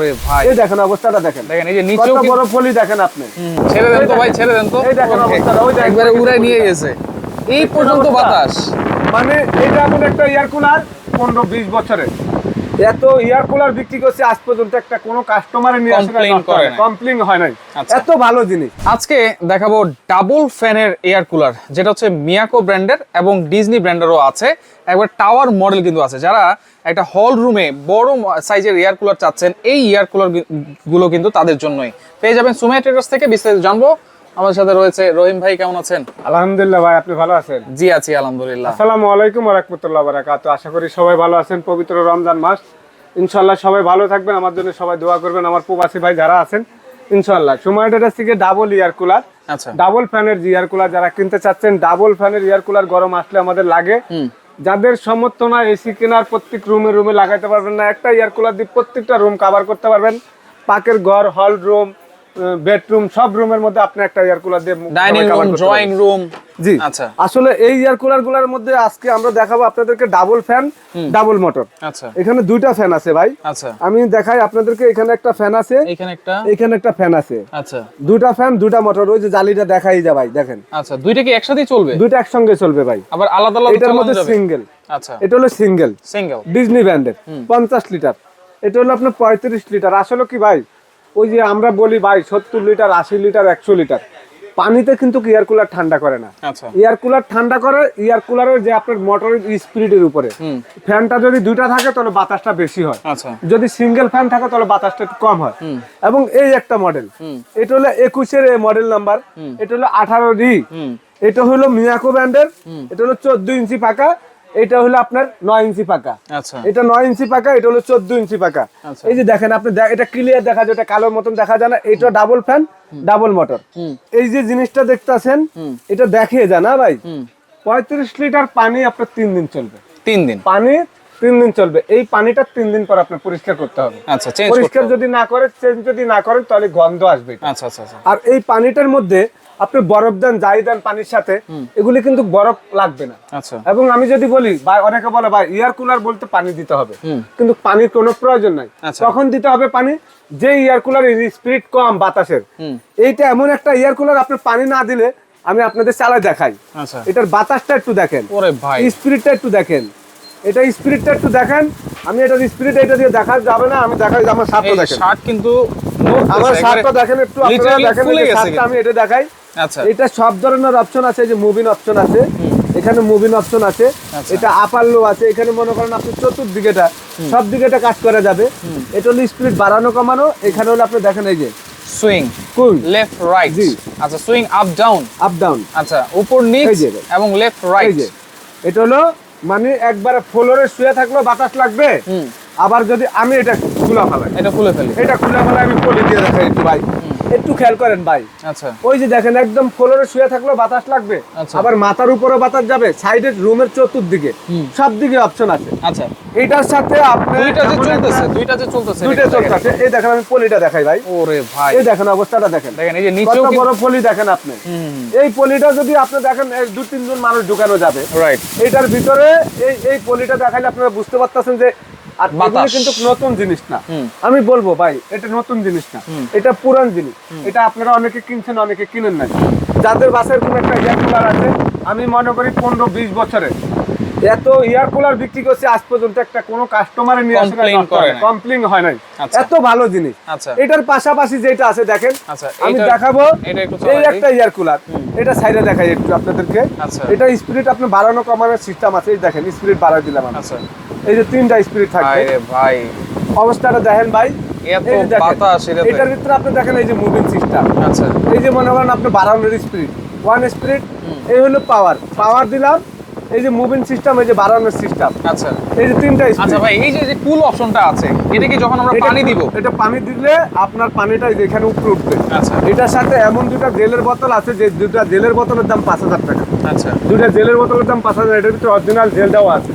ভাই এই দেখেন অবস্থাটা দেখেন, দেখেন এই যে নিচেও কত বড় পলি দেখেন আপনি। ছেড়ে দেন তো ভাই, ছেড়ে দেন তো। এই দেখেন অবস্থাটা, ওই দেখেন একবারে উড়াই নিয়ে গেছে এই পর্যন্ত বাতাস। মানে এটা এমন একটা এয়ার কুলার 15-20 বছরের এত এয়ার কুলার বিক্রি করছে, আজ পর্যন্ত একটা কোনো কাস্টমারে নিয়ে আসে কমপ্লেইন হয় নাই। এত ভালো জিনিস। আজকে দেখাবো ডাবল ফ্যানের এয়ার কুলার, যেটা হচ্ছে মিয়াকো ব্র্যান্ডের এবং ডিজনি ব্র্যান্ডেরও আছে। একবার টাওয়ার মডেল কিন্তু আছে। যারা একটা হল রুমে বড় সাইজের এয়ার কুলার চাচ্ছেন, এই এয়ার কুলার গুলো কিন্তু তাদের জন্যই পেয়ে যাবেন সুমাইয়া ট্রেডার্স থেকে। বিস্তারিত জানবো। আমার সাথে রয়েছে রহিম ভাই, কেমন আছেন? আলহামদুলিল্লাহ ভাই, আপনি ভালো আছেন? জি আছি আলহামদুলিল্লাহ। আসসালামু আলাইকুম ওয়া রাহমাতুল্লাহি ওয়া বারাকাতুহু। আশা করি সবাই ভালো আছেন। পবিত্র রমজান মাস, ইনশাআল্লাহ সবাই ভালো থাকবেন। আমার জন্য সবাই দোয়া করবেন। আমার প্রবাসী ভাই যারা আছেন, ইনশাআল্লাহ সুমাইয়া ট্রেডার্স থেকে ডাবল এয়ার কুলার, আচ্ছা ডাবল ফ্যানের এয়ার কুলার যারা কিনতে চাচ্ছেন, ডাবল ফ্যানের এয়ার কুলার গরম আসলে আমাদের লাগে। যাদের সামর্থ্য না এসি কেনার, প্রত্যেক রুমে রুমে লাগাইতে পারবেন না, একটা এয়ার কুলার দিয়ে প্রত্যেকটা রুম কভার করতে পারবেন। পাকের ঘর, হল রুম, বেডরুম, সব রুমের মধ্যে আপনি একটা এয়ার কুলার দিয়ে ডাইনিং রুম, ড্রয়িং রুম। জি আচ্ছা, আসলে এই এয়ার কুলার গুলোর মধ্যে আজকে আমরা দেখাবো আপনাদেরকে ডাবল ফ্যান, ডাবল মোটর। আচ্ছা, এখানে দুইটা ফ্যান আছে ভাই। আচ্ছা, আমি দেখাই আপনাদেরকে। এখানে একটা ফ্যান আছে, এখানে একটা ফ্যান আছে। আচ্ছা, দুইটা ফ্যান, দুইটা মোটর। ওই যে জালিটা দেখাই যা ভাই, দেখেন। আচ্ছা, দুইটা কি একসাথে চলবে? দুইটা একসঙ্গে চলবে ভাই, আবার আলাদা আলাদা এটার মধ্যে সিঙ্গেল। আচ্ছা, এটা হলো সিঙ্গেল সিঙ্গেল ডিজনি ব্র্যান্ডের 50 লিটার। এটা হলো আপনার 35 লিটার। আসলে কি ভাই, ওই যে আমরা বলি ভাই 70 লিটার, 80 লিটার, 100 লিটার পানিতে কিন্তু এয়ার কুলার ঠান্ডা করে না। আচ্ছা, এয়ার কুলার ঠান্ডা করে এয়ার কুলারের যে আপনার মোটরের স্পিডের উপরে। ফ্যানটা যদি দুইটা থাকে তাহলে বাতাসটা বেশি হয়, আচ্ছা, যদি সিঙ্গেল ফ্যান থাকে তাহলে বাতাসটা একটু কম হয়। এবং এই একটা মডেল, এটা হলো 21 এর মডেল নাম্বার, এটা হলো 18 ডি। এটা হলো মিয়াকো ব্র্যান্ডের, এটা হলো 14 ইঞ্চি পাকা, এটা হলো আপনার 9 ইঞ্চি পাকা। আচ্ছা, এটা 9 ইঞ্চি পাকা, এটা হলো 14 ইঞ্চি পাকা। এই যে দেখেন আপনি, এটা ক্লিয়ার দেখা যায়, এটা কালোর মতন দেখা যায় না। এটা ডাবল ফ্যান, ডাবল মোটর। এই যে জিনিসটা দেখতেছেন, এটা দেখিয়ে যায় না ভাই। 35 লিটার পানি আপনার 3 দিন চলবে। 3 দিন পানি 3 দিন চলবে। এই পানিটা 3 দিন পর আপনার পরিষ্কার করতে হবে। আচ্ছা, চেঞ্জ পরিষ্কার যদি না করে, চেঞ্জ যদি না করেন তাহলে গন্ধ আসবে। আচ্ছা, আচ্ছা, আচ্ছা। আর এই পানিটার মধ্যে আপনি বরফ দেন, যাই দেন পানির সাথে, এগুলি কিন্তু বরফ লাগবে না। আচ্ছা, এবং আমি যদি বলি ভাই, অনেকে বলে ভাই এয়ার কুলার বলতে পানি দিতে হবে, কিন্তু পানির কোনো প্রয়োজন নাই। কখন দিতে হবে পানি? যে এয়ার কুলারের স্পিড কম বাতাসের। এইটা এমন একটা এয়ার কুলার, আপনি পানি না দিলে, আমি আপনাদের চালায় দেখাই। আচ্ছা, এটার বাতাসটা একটু দেখেন, ওরে ভাই স্পিডটা একটু দেখেন, এটা স্পিডটা একটু দেখেন। আমি এটার স্পিড এটা দিয়ে দেখা যাবে না, আমি দেখাই আমার শার্টটা দেখেন। শার্ট কিন্তু আমার শার্টটা দেখেন একটু, আপনারা দেখেন শার্টটা আমি এটা দেখাই। আচ্ছা, এটা সব ধরনের অপশন আছে, যে মুভিং অপশন আছে, এখানে মুভিং অপশন আছে, এটা আপার লো আছে। এখানে মনে করেন আপনি চতুর্দিকেটা, সব দিকেটা কাজ করা যাবে। এটা হলো স্পিড বাড়ানো কমানো। এখানে হলো আপনি দেখেন এই যে সুইং, কুল লেফট রাইট। আচ্ছা, swing up down, up down. আচ্ছা, উপর নিচ এবং লেফট রাইট। এটা হলো মানে একবারে ফ্লোরে শুয়ে থাকলেও বাতাস লাগবে। আবার যদি আমি এটা খুলে ফেলাই, এটা খুলে ফেলি, এটা খুলে ফেলাই, আমি পলি দিয়ে দেখাই একটু ভাই, একটু খেয়াল করেন ভাই। আচ্ছা, ওই যে দেখেন একদম ফ্লোরে শুয়ে থাকলেও বাতাস লাগবে। আবার মাথার উপরেও বাতাস যাবে, সাইডের রুমের চতুর্দিকে সব দিকে অপশন আছে। আচ্ছা, এটার সাথে আপনি দুইটা যে চলতেছে এই দেখেন, আমি পলিটা দেখাই ভাই। ওরে ভাই, এই দেখেন অবস্থাটা দেখেন, দেখেন এই যে নিচেও কত বড় পলি দেখেন আপনি। এই পলিটা যদি আপনি দেখেন 2-3 জন মানুষ ঢুকানো যাবে। রাইট, এটার ভিতরে এই পলিটা দেখাইলে আপনারা বুঝতে পারতেছেন যে আর এগুলো কিন্তু নতুন জিনিস না। আমি বলবো ভাই, এটা নতুন জিনিস না, এটা পুরান জিনিস। এটা আপনারা অনেকে কিনছেন, অনেকে কিনেন নাই। যাদের বাসায় কোনো একটা এয়ার কুলার আছে, আমি মনে করি 15-20 বছরে এত এয়ার কুলার বিক্রি করছে, আজ পর্যন্ত একটা কোনো কাস্টমারে নিয়ে আসে কমপ্লেইন হয় নাই। এত ভালো জিনিস। এটার পাশাপাশি যেটা আছে দেখেন, আমি দেখাবো এই একটা এয়ার কুলার। এটা সাইডে দেখাই একটু আপনাদেরকে। এটা স্পিড আপনি বাড়ানো কমানোর সিস্টেম আছে। এই দেখেন স্পিড বাড়াই দিলাম আমি। এই যে 3টা স্পিড থাকবে ভাই, অবস্থাটা দেখেন ভাই। এটার ভিতরে আপনি দেখেন এই যে মুভিং সিস্টেম। আচ্ছা, এই যে মনে করেন আপনি বাড়ানোর স্পিড 1 স্পিড, এই হলো পাওয়ার দিলাম। এই যে মুভিং সিস্টেম, এই যে বাড়ানোর সিস্টেম। আচ্ছা, এই যে 3টা স্পিড। আচ্ছা ভাই, এই যে কুল অপশনটা আছে, এটা কি যখন আমরা পানি দিব, এটা পানি দিলে আপনার পানিটা এখানে উপরে উঠবে। আচ্ছা, এটার সাথে এমন দুটো জেলের বোতল আছে, যে দুটো জেলের বোতলের দাম 5000 টাকা। আচ্ছা, দুটো জেলের বোতলের দাম 5000। এটার ভিতরে অরিজিনাল জেলটাও আছে।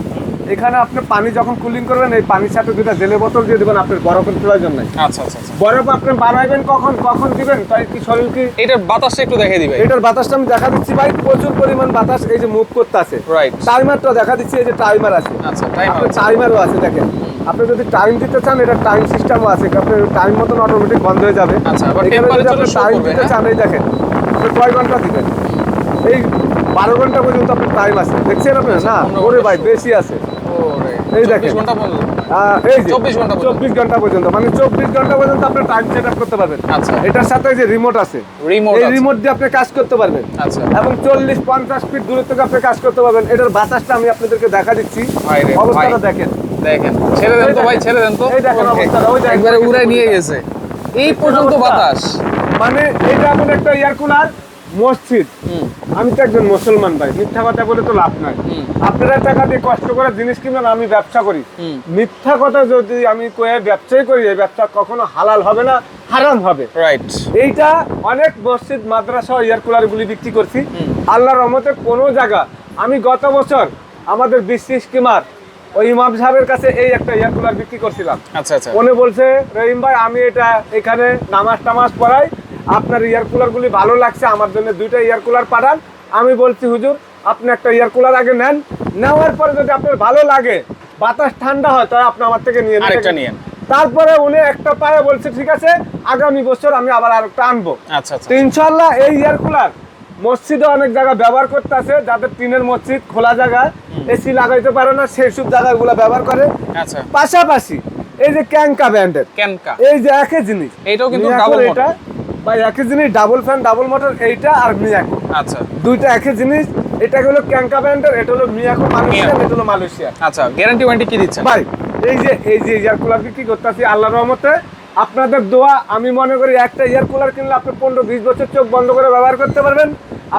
এখানে আপনি পানি যখন কুলিং করবেন, এই পানির সাথে দুটো জেলের বোতল দিয়ে দিবেন, আপনার বরফের প্রয়োজন নাই। আচ্ছা, আচ্ছা, বরফ আপনি বানাইবেন কখন দিবেন, তাই কি শরীর কি এটার বাতাসটা একটু দেখাই দিবেন। এটার বাতাসটা আমি দেখা দিচ্ছি ভাই, প্রচুর পরিমাণ বাতাস এই যে মুভ করতে আছে। রাইট, টাইমারটা দেখা দিচ্ছি, এই যে টাইমার আছে। আচ্ছা, টাইমারও আছে দেখেন। আপনি যদি টাইম দিতে চান, এটা টাইম সিস্টেমও আছে, আপনি টাইম মতন অটোমেটিক বন্ধ হয়ে যাবে। আচ্ছা, আবার এখানে যদি টেম্পারেচারও আপনি শো টাইম করবে, দিতে হ্যাঁ? চান, এই দেখেন আপনি কয় ঘন্টা দিবেন, এই 12 ঘন্টা পর্যন্ত আপনার টাইম আছে, দেখছেন আপনি? না 15 ওরে ঘন্টা ভাই show। বেশি আছে, ওরে, এই 24 দেখেন। ঘন্টা পর্যন্ত। এই যে 24 ঘন্টা পর্যন্ত। 24 ঘন্টা পর্যন্ত, মানে 24 ঘন্টা পর্যন্ত আপনি টাইম সেট আপ করতে পারবেন। আচ্ছা। এটার সাথে যে রিমোট আছে, রিমোট এই আছে। রিমোট দিয়ে আপনি কাজ করতে পারবেন। আচ্ছা। এবং 40-50 ফিট দূর থেকে আপনি কাজ করতে পারবেন। এটার বাতাসটা আমি আপনাদেরকে দেখা দিচ্ছি, ভাই রে, অবস্থাটা ভাই। দেখেন। দেখেন, ছেড়ে দেন তো ভাই, ছেড়ে দেন তো। এই দেখেন Okay, অবস্থাটা, ওই দেখেন। একবারে উড়াই নিয়ে গেছে এই পর্যন্ত অবস্থা। বাতাস। মানে এটা এমন একটা এয়ার কুলার, মসজিদ। আমি তো একজন মুসলমান ভাই, মিথ্যা কথা বলে তো লাভ নাই। আপনারা টাকা দিয়ে কষ্ট করে জিনিস কিনবেন, আমি ব্যবসা করি। মিথ্যা কথা যদি আমি কয়ে ব্যবসাই করি, এই ব্যবসা কখনো হালাল হবে না, হারাম হবে। রাইট। এইটা অনেক মসজিদ, মাদ্রাসা এয়ার কুলার গুলি বিক্রি করছি। আল্লাহর রহমতে কোনো জায়গা, আমি গত বছর আমাদের বিশ্ব স্কিমার ওই ইমাম সাহেবের কাছে এই একটা এয়ার কুলার বিক্রি করছিলাম। আচ্ছা আচ্ছা। উনি বলছে, রহিম ভাই আমি এটা এখানে নামাজ টামাজ পড়াই, আপনার এয়ার কুলার গুলি ভালো লাগছে, আমার জন্য 2টা এয়ার কুলার পাঠান। আমি বলছি হুজুর আপনি একটা এয়ার কুলার আগে নেন, নেওয়ার পরে যদি আপনার ভালো লাগে, বাতাস ঠান্ডা হয়, তাহলে আপনি আমার থেকে নিয়ে আরেকটা নিয়েন। তারপরে উনি একটা পায়ে বলছে ঠিক আছে, আগামী বছর আমি আবার আরেকটা আনবো। আচ্ছা আচ্ছা। তো ইনশাআল্লাহ এই এয়ার কুলার মসজিদে অনেক জায়গা ব্যবহার করতে আছে, যাদের টিনের মসজিদ, খোলা জায়গায় এসি লাগাইতে পারে না, সেই সব জায়গাগুলো ব্যবহার করে। আচ্ছা। পাশাপাশি এই যে ক্যাঙ্কা ব্র্যান্ডের, ক্যানকা, এই যে একই জিনিস, এইটাও কিন্তু মিয়াকোর ডাবল এটা বা একই জিনিস, ডাবল ফ্যান ডাবল মোটর, এইটা আর মিয়াকো আচ্ছা। দুইটা একই জিনিস। এটা হলো ক্যাঙ্কা ব্র্যান্ডের, এটা হলো মিয়াকো মালয়েশিয়া, এটা হলো মালয়েশিয়া। আচ্ছা, গ্যারান্টি ওয়ারেন্টি কি দিচ্ছেন ভাই এই যে এয়ার কুলার বিক্রি করতেছি আল্লাহর রহমতে, আপনাদের দোয়া। আমি মনে করি একটা এয়ার কুলার কিনলে আপনি 15-20 বছর চোখ বন্ধ করে ব্যবহার করতে পারবেন।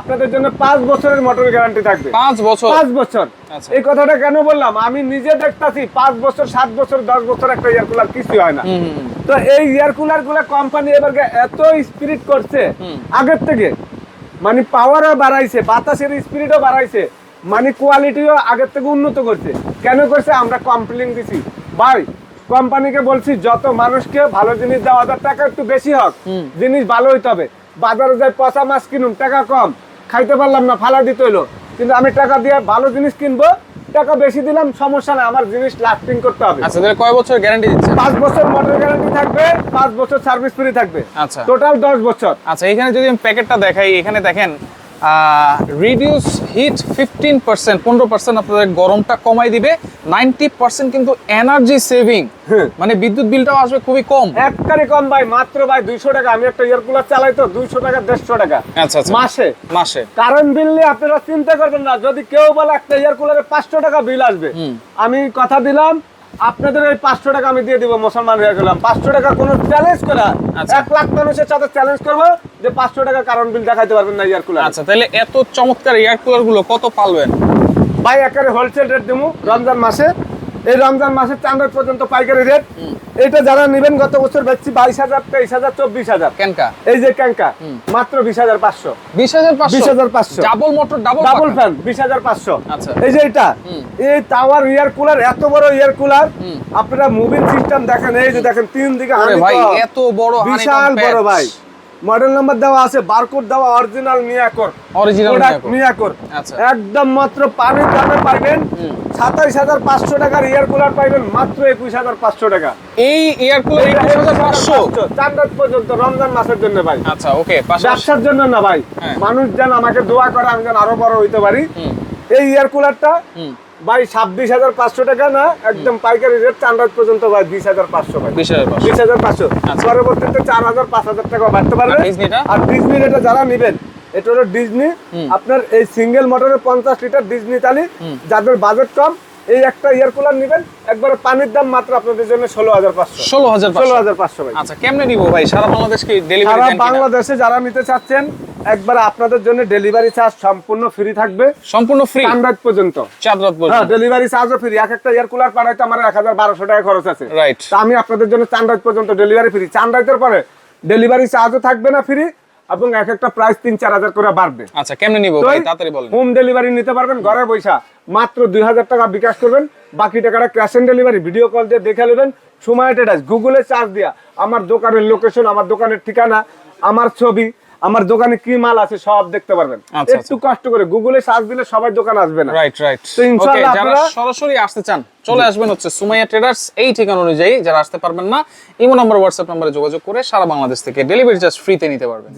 আপনাদের জন্য 5 বছরের মোটর গ্যারান্টি থাকবে। 5 বছর? 5 বছর। আচ্ছা। এই কথাটা কেন বললাম, আমি নিজে দেখতাছি 5 বছর, 7 বছর, 10 বছর একটা এয়ার কুলার কিছু হয় না। তো এই এয়ার কুলার গুলা কোম্পানি এবার এত স্পিরিট করছে আগের থেকে, মানে পাওয়ারও বাড়াইছে, বাতাসের স্পিরিটও বাড়াইছে, মানে কোয়ালিটিও আগের থেকে উন্নত করছে। কেন করছে? আমরা কমপ্লেন দিছি ভাই, কোম্পানিকে বলছি যত মানুষকে ভালো জিনিস দাও, 1000 টাকা একটু বেশি হোক, জিনিস ভালো হইতে হবে। বাজারে যাই পচা মাছ কিনুন, টাকা কম, খাইতে পারলাম না, ফালা দিতে হইলো, কিন্তু আমি টাকা দিয়ে ভালো জিনিস কিনবো, টাকা বেশি দিলাম, সমস্যা নাই, আমার জিনিস লাস্টিং করতে হবে। আচ্ছা, তাহলে কয় বছর গ্যারান্টি দিচ্ছেন? 5 বছর মোটর গ্যারান্টি থাকবে, 5 বছর সার্ভিস ফ্রি থাকবে। আচ্ছা। টোটাল 10 বছর। আচ্ছা, এখানে যদি আমি প্যাকেটটা দেখাই, এখানে দেখেন রিডিউস হিট 15%, 15% আপনাদের গরমটা কমাই দিবে, 90% কিন্তু এনার্জি সেভিং, মানে বিদ্যুৎ বিলটাও আসবে খুবই কম। একবারে কম ভাই, মাত্র ভাই 200 টাকা। আমি একটা এয়ার কুলার চালাই তো 200 টাকা, 150 টাকা আচ্ছা আচ্ছা। মাসে। মাসে কারেন্ট বিল নিয়ে আপনারা চিন্তা করবেন না। যদি কেউ বলে একটা এয়ার কুলারে 500 টাকা বিল আসবে, আমি কথা দিলাম আপনাদের ওই 500 টাকা আমি দিয়ে দিব, মুসলমান হয়ে গেলাম। 500 টাকা কোনো চ্যালেঞ্জ করা, আচ্ছা। 1 লাখ মানুষের সাথে চ্যালেঞ্জ করবো যে 500 টাকা কারেন্ট বিল দেখাইতে পারবেন না এয়ার কুলার। আচ্ছা, তাহলে এত চমৎকার এয়ার কুলার গুলো কত পালবেন ভাই? একেবারে হোলসেল রেট দেবো রমজান মাসে। এই রমজান মাসের চাঁদ পর্যন্ত পাইকারি রেট। এটা যারা নেবেন, গত বছর বেচছি 22,000, 23,000, 24,000। ক্যানকা, এই যে ক্যাঙ্কা মাত্র 20,500। 20,500? 20,500 ডাবল মোটর, ডাবল ফ্যান 20,500। আচ্ছা। এই যে এটা, এই টাওয়ার এয়ার কুলার, এত বড় এয়ার কুলার, আপনারা মুভিং সিস্টেম দেখেন, এই যে দেখেন 3 দিকে আরে ভাই, honeycomb, এত বড় বিশাল বড় ভাই। মডেল নাম্বার দেওয়া আছে, বারকোড দেওয়া, অরিজিনাল মিয়াকোর, অরিজিনাল মিয়াকোর। আচ্ছা। একদম মাত্র পানির দামে পাইবেন 27,500 টাকার এয়ার কুলার পাইবেন মাত্র 21,500 টাকা। এই এয়ার কুলার 21,500 চান্দাত পর্যন্ত রমজান মাসের জন্য ভাই। আচ্ছা, ওকে। ব্যবসার জন্য না ভাই, হ্যাঁ। মানুষ যেন আমাকে দোয়া করে, আমি যেন আরো বড় হইতে পারি। এই এয়ার কুলারটা ভাই 26,500 টাকা না, একদম পাইকারি রেট চান্দাত পর্যন্ত ভাই 20,500 ভাই। 20,500। 20,500। আচ্ছা। পরবর্তীতে 4,000, 5,000 টাকা বাড়তে পারবে। আর ডিজনিটা? আর ডিজনি এটা যারা নেবেন, এটা হলো ডিজনি, আপনার এই সিঙ্গেল মোটরে 50 লিটার ডিজনি তালি, যাদের বাজেট কম, এই একটা এয়ার কুলার নেবেন, একবারে পানির দাম মাত্র আপনাদের জন্য 16,500। 16,500 ভাই। আচ্ছা, কেমনে নিব ভাই? সারা বাংলাদেশ কি ডেলিভারি সারা দেন কিনা? বাংলাদেশে যারা নিতে চাচ্ছেন, একবারে আপনাদের জন্য ডেলিভারি চার্জ সম্পূর্ণ ফ্রি থাকবে, সম্পূর্ণ ফ্রি, চাঁদরাত পর্যন্ত। চাঁদরাত হ্যাঁ, পর্যন্ত। ডেলিভারি চার্জও ফ্রি। এক একটা এয়ার কুলার পাঠাইতে আমার 1,1200 টাকা খরচ আছে। রাইট। তা আমি আপনাদের জন্য চাঁদরাত পর্যন্ত ডেলিভারি ফ্রি। চাঁদরাতের পরে ডেলিভারি চার্জও থাকবে না ফ্রি, এবং এক একটা প্রাইস 3-4 হাজার করে বাড়বে। আচ্ছা, কেমনে নিব ভাই? তাড়াতাড়ি বলেন। হোম ডেলিভারি নিতে পারবেন ঘরে বসে, মাত্র 2,000 টাকা বিকাশ করবেন, বাকি টাকাটা cash on delivery, video call দিয়ে দেখে নেবেন। সময় টেটাস গুগলে চার্জ দিয়া আমার দোকানের লোকেশন, আমার দোকানের ঠিকানা, আমার ছবি, আমার দোকানে কি মাল আছে সব দেখতে পারবেন। আচ্ছা, একটু কষ্ট করে গুগলে সার্চ দিলে সবাই দোকান আসবে না। Right right. তো ইনশাআল্লাহ যারা আপনারা সরাসরি আসতে চান চলে আসবেন হচ্ছে সুমাইয়া ট্রেডার্স এই ঠিকানা অনুযায়ী। যারা আসতে পারবেন না ইমো নাম্বার হোয়াটসঅ্যাপ নম্বরে যোগাযোগ করে সারা বাংলাদেশ থেকে ডেলিভারি চার্জ ফ্রিতে নিতে পারবেন।